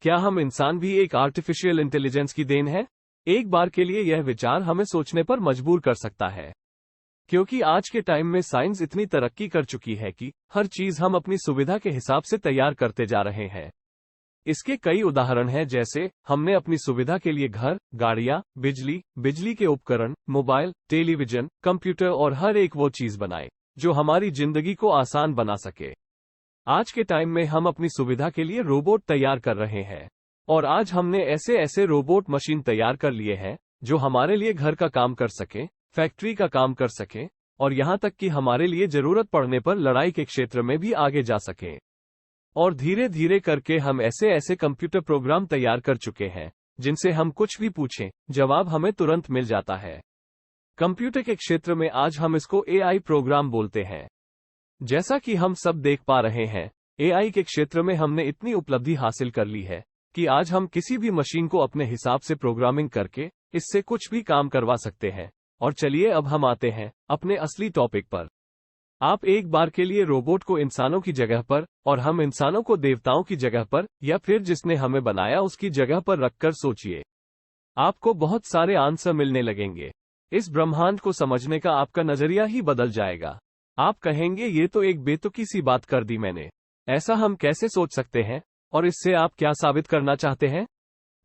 क्या हम इंसान भी एक आर्टिफिशियल इंटेलिजेंस की देन है? एक बार के लिए यह विचार हमें सोचने पर मजबूर कर सकता है, क्योंकि आज के टाइम में साइंस इतनी तरक्की कर चुकी है कि हर चीज हम अपनी सुविधा के हिसाब से तैयार करते जा रहे हैं। इसके कई उदाहरण हैं, जैसे हमने अपनी सुविधा के लिए घर, गाड़ियां, बिजली के उपकरण, मोबाइल, टेलीविजन, कंप्यूटर और हर एक वो चीज बनाए जो हमारी जिंदगी को आसान बना सके। आज के टाइम में हम अपनी सुविधा के लिए रोबोट तैयार कर रहे हैं, और आज हमने ऐसे ऐसे रोबोट मशीन तैयार कर लिए हैं जो हमारे लिए घर का काम कर सके, फैक्ट्री का काम कर सके, और यहां तक कि हमारे लिए जरूरत पड़ने पर लड़ाई के क्षेत्र में भी आगे जा सके। और धीरे धीरे करके हम ऐसे ऐसे कंप्यूटर प्रोग्राम तैयार कर चुके हैं जिनसे हम कुछ भी पूछें, जवाब हमें तुरंत मिल जाता है। कंप्यूटर के क्षेत्र में आज हम इसको AI प्रोग्राम बोलते हैं। जैसा कि हम सब देख पा रहे हैं, AI के क्षेत्र में हमने इतनी उपलब्धि हासिल कर ली है कि आज हम किसी भी मशीन को अपने हिसाब से प्रोग्रामिंग करके इससे कुछ भी काम करवा सकते हैं। और चलिए अब हम आते हैं अपने असली टॉपिक पर। आप एक बार के लिए रोबोट को इंसानों की जगह पर और हम इंसानों को देवताओं की जगह पर या फिर जिसने हमें बनाया उसकी जगह पर रखकर सोचिए। आपको बहुत सारे आंसर मिलने लगेंगे। इस ब्रह्मांड को समझने का आपका नजरिया ही बदल जाएगा। आप कहेंगे, ये तो एक बेतुकी सी बात कर दी मैंने। ऐसा हम कैसे सोच सकते हैं, और इससे आप क्या साबित करना चाहते हैं?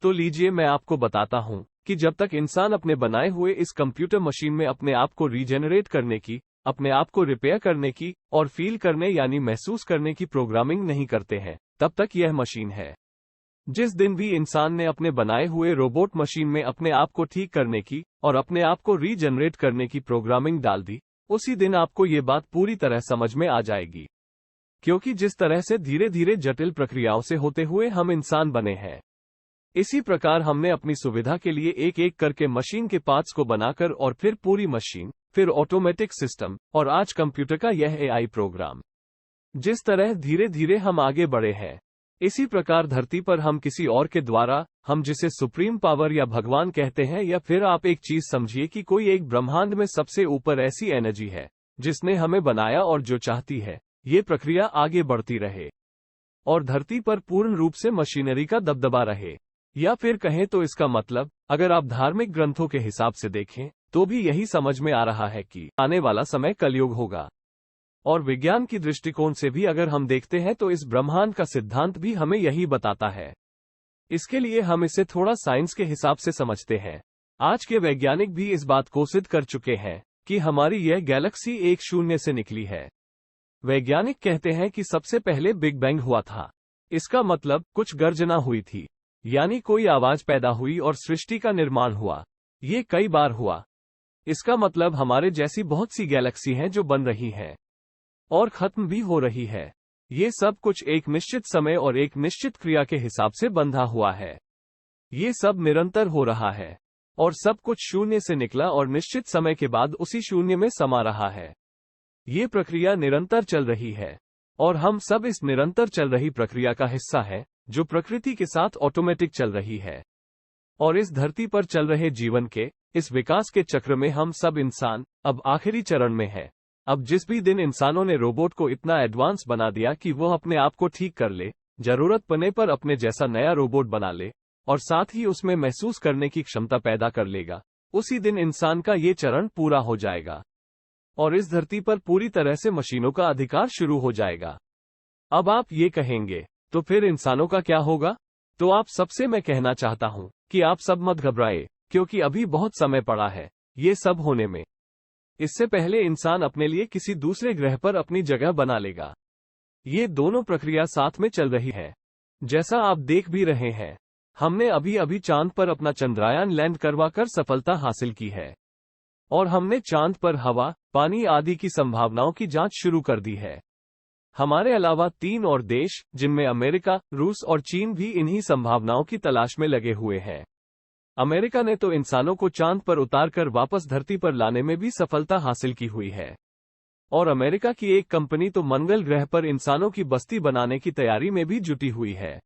तो लीजिए मैं आपको बताता हूं कि जब तक इंसान अपने बनाए हुए इस कंप्यूटर मशीन में अपने आप को रीजेनरेट करने की, अपने आप को रिपेयर करने की और फील करने यानी महसूस करने की प्रोग्रामिंग नहीं करते हैं, तब तक यह मशीन है। जिस दिन भी इंसान ने अपने बनाए हुए रोबोट मशीन में अपने आप को ठीक करने की और अपने आप को रीजनरेट करने की प्रोग्रामिंग डाल दी, उसी दिन आपको ये बात पूरी तरह समझ में आ जाएगी। क्योंकि जिस तरह से धीरे धीरे जटिल प्रक्रियाओं से होते हुए हम इंसान बने हैं, इसी प्रकार हमने अपनी सुविधा के लिए एक एक करके मशीन के पार्ट्स को बनाकर और फिर पूरी मशीन, फिर ऑटोमेटिक सिस्टम और आज कंप्यूटर का यह AI प्रोग्राम। जिस तरह धीरे धीरे हम आगे बढ़े हैं, इसी प्रकार धरती पर हम किसी और के द्वारा, हम जिसे सुप्रीम पावर या भगवान कहते हैं, या फिर आप एक चीज समझिए कि कोई एक ब्रह्मांड में सबसे ऊपर ऐसी एनर्जी है जिसने हमें बनाया और जो चाहती है ये प्रक्रिया आगे बढ़ती रहे और धरती पर पूर्ण रूप से मशीनरी का दबदबा रहे। या फिर कहें तो इसका मतलब, अगर आप धार्मिक ग्रंथों के हिसाब से देखें तो भी यही समझ में आ रहा है कि आने वाला समय कलयुग होगा। और विज्ञान की दृष्टिकोण से भी अगर हम देखते हैं तो इस ब्रह्मांड का सिद्धांत भी हमें यही बताता है। इसके लिए हम इसे थोड़ा साइंस के हिसाब से समझते हैं। आज के वैज्ञानिक भी इस बात को सिद्ध कर चुके हैं कि हमारी यह गैलेक्सी एक शून्य से निकली है। वैज्ञानिक कहते हैं कि सबसे पहले बिग बैंग हुआ था। इसका मतलब कुछ गर्जना हुई थी, यानी कोई आवाज पैदा हुई और सृष्टि का निर्माण हुआ। ये कई बार हुआ। इसका मतलब हमारे जैसी बहुत सी गैलेक्सी हैं जो बन रही हैं और खत्म भी हो रही है। ये सब कुछ एक निश्चित समय और एक निश्चित क्रिया के हिसाब से बंधा हुआ है। ये सब निरंतर हो रहा है और सब कुछ शून्य से निकला और निश्चित समय के बाद उसी शून्य में समा रहा है। ये प्रक्रिया निरंतर चल रही है और हम सब इस निरंतर चल रही प्रक्रिया का हिस्सा है जो प्रकृति के साथ ऑटोमेटिक चल रही है। और इस धरती पर चल रहे जीवन के इस विकास के चक्र में हम सब इंसान अब आखिरी चरण में है। अब जिस भी दिन इंसानों ने रोबोट को इतना एडवांस बना दिया कि वह अपने आप को ठीक कर ले, जरूरत पड़ने पर अपने जैसा नया रोबोट बना ले और साथ ही उसमें महसूस करने की क्षमता पैदा कर लेगा, उसी दिन इंसान का ये चरण पूरा हो जाएगा और इस धरती पर पूरी तरह से मशीनों का अधिकार शुरू हो जाएगा। अब आप ये कहेंगे, तो फिर इंसानों का क्या होगा? तो आप सबसे मैं कहना चाहता हूं कि आप सब मत घबराए, क्योंकि अभी बहुत समय पड़ा है ये सब होने में। इससे पहले इंसान अपने लिए किसी दूसरे ग्रह पर अपनी जगह बना लेगा। ये दोनों प्रक्रिया साथ में चल रही है। जैसा आप देख भी रहे हैं, हमने अभी अभी चांद पर अपना चंद्रयान लैंड करवाकर सफलता हासिल की है और हमने चांद पर हवा, पानी आदि की संभावनाओं की जांच शुरू कर दी है। हमारे अलावा 3 और देश, जिनमें अमेरिका, रूस और चीन भी इन्हीं संभावनाओं की तलाश में लगे हुए हैं। अमेरिका ने तो इंसानों को चांद पर उतारकर वापस धरती पर लाने में भी सफलता हासिल की हुई है और अमेरिका की एक कंपनी तो मंगल ग्रह पर इंसानों की बस्ती बनाने की तैयारी में भी जुटी हुई है।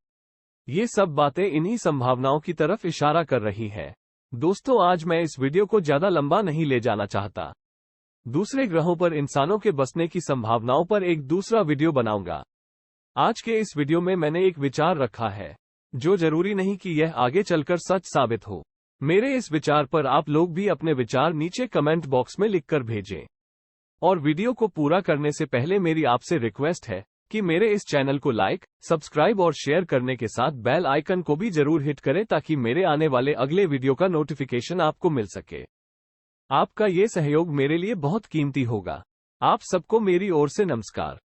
ये सब बातें इन्हीं संभावनाओं की तरफ इशारा कर रही हैं। दोस्तों, आज मैं इस वीडियो को ज्यादा लंबा नहीं ले जाना चाहता। दूसरे ग्रहों पर इंसानों के बसने की संभावनाओं पर एक दूसरा वीडियो बनाऊंगा। आज के इस वीडियो में मैंने एक विचार रखा है जो जरूरी नहीं कि यह आगे चलकर सच साबित हो। मेरे इस विचार पर आप लोग भी अपने विचार नीचे कमेंट बॉक्स में लिखकर भेजें। और वीडियो को पूरा करने से पहले मेरी आपसे रिक्वेस्ट है कि मेरे इस चैनल को लाइक, सब्सक्राइब और शेयर करने के साथ बेल आइकन को भी जरूर हिट करें ताकि मेरे आने वाले अगले वीडियो का नोटिफिकेशन आपको मिल सके। आपका ये सहयोग मेरे लिए बहुत कीमती होगा। आप सबको मेरी ओर से नमस्कार।